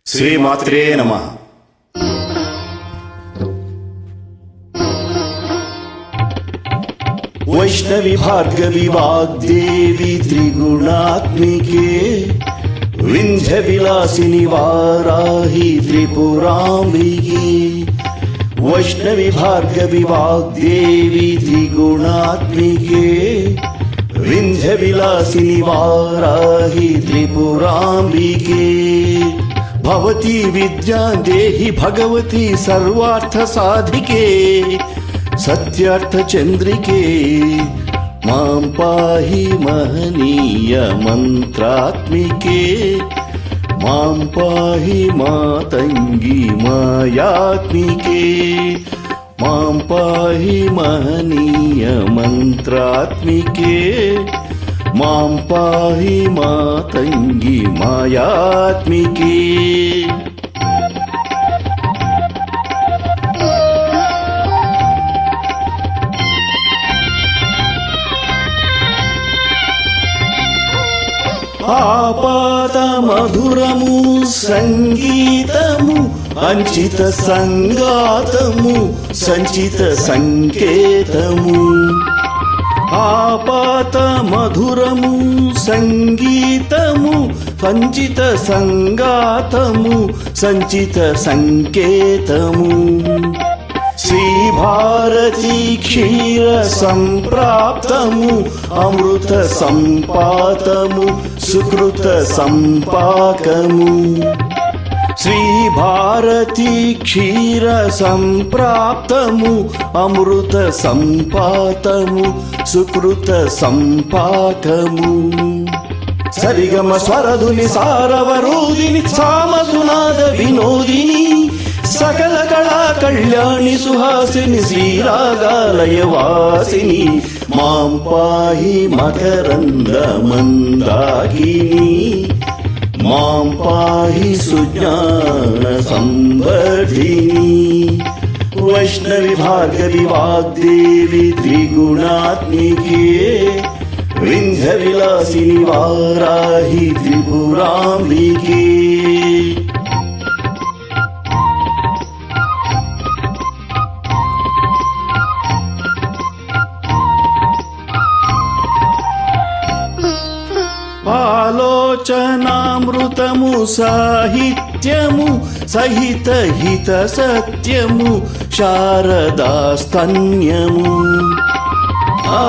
శ్రీమాత్రే నమః. వైష్ణవి భార్గవి వాగ్దేవి త్రిగుణాత్మికే, వింధ్య విలాసిని వారాహి త్రిపురాంబికే. వైష్ణవి భార్గవి వాగ్దేవి త్రిగుణాత్మికే, వింధ్య విలాసిని వారాహి త్రిపురాంబికే. భవతి విద్యా దేహి భగవతి సర్వార్థ సాధికే, సత్యార్థ చంద్రికే. మాం పాహి మహనీయ మంత్రాత్మికే, మాం పాహి మాతంగి మాయాత్మికే. మాం పాహి మహనీయ మంత్రాత్మికే, మాం పాహి మాతంగి మాయాత్మికే. ఆపాత మధురము సంగీతము, అంచిత సంగాతము సంచిత సంకేతము. ఆపాత మధురము సంగీతము, సంచిత సంగాతము సంచిత సంకేతము. శ్రీ భారతి క్షీర సంప్రాప్తము, అమృత సంపాతము సుకృత సంపాకము. శ్రీ భారతి క్షీర సంప్రాప్తము, అమృత సంపాతము సుకృత సంపాకము. సరిగమ స్వరధుని సారవరోధిని సామసునాద వినోదిని, సకల కళా కళ్యాణి సుహాసిని శ్రీరాగాలయ వాసిని. మాం పాహి మకరంద మందాకిని, మాం పాహి సుజ్ఞాన సంవర్ధిని. వైష్ణవి భార్గవి వాగ్దేవి త్రిగుణాత్మికే, వింధ్య విలాసిని వారాహి త్రిపురాంబికే. ఆలోచనామృతము సాహిత్యము, సహిత హిత సత్యము శారదాస్తన్యము.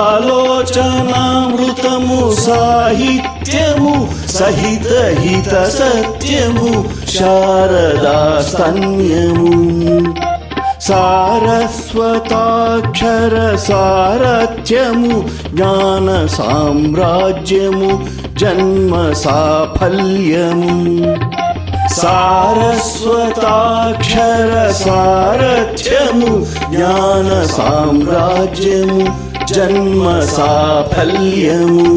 ఆలోచనామృతము సాహిత్యము, సహిత హిత సత్యము శారదాస్తన్యము. సారస్వతాక్షర సారథ్యము, జ్ఞాన సామ్రాజ్యము జన్మ సాఫల్యము. సారస్వతాక్షర సారథ్యము, జ్ఞాన సామ్రాజ్యము జన్మ సాఫల్యము.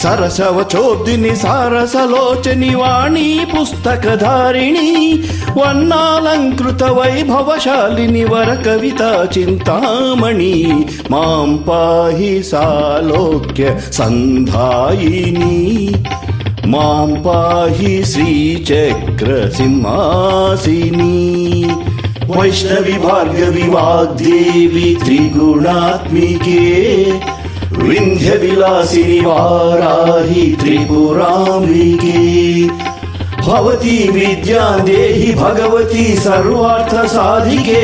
సరసవచోద్దిని సారసలోచని వాణి పుస్తకధారిణి, వర్ణాలంకృత వైభవశాలిని వర కవితా చింతామణి. మాం పాహి సాలోక్య సంధాయిని, మాం పాహి శ్రీచక్ర సింహాసిని. వైష్ణవి భార్గవి వాగ్దేవి త్రిగుణాత్మికే, వింధ్య విలాసిని వారాహి త్రిపురాంబికే. భవతి విద్యా దేహి భగవతి సర్వార్థ సాధికే,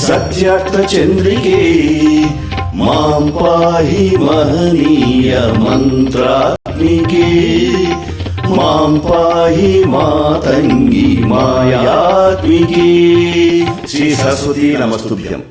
సత్యార్థ చంద్రికే. మాం పాహి మహనీయ మంత్రాత్మికే, మాం పాహి మాతంగి మాయాత్మికే. శ్రీ సరస్వతీ నమస్తుభ్యం.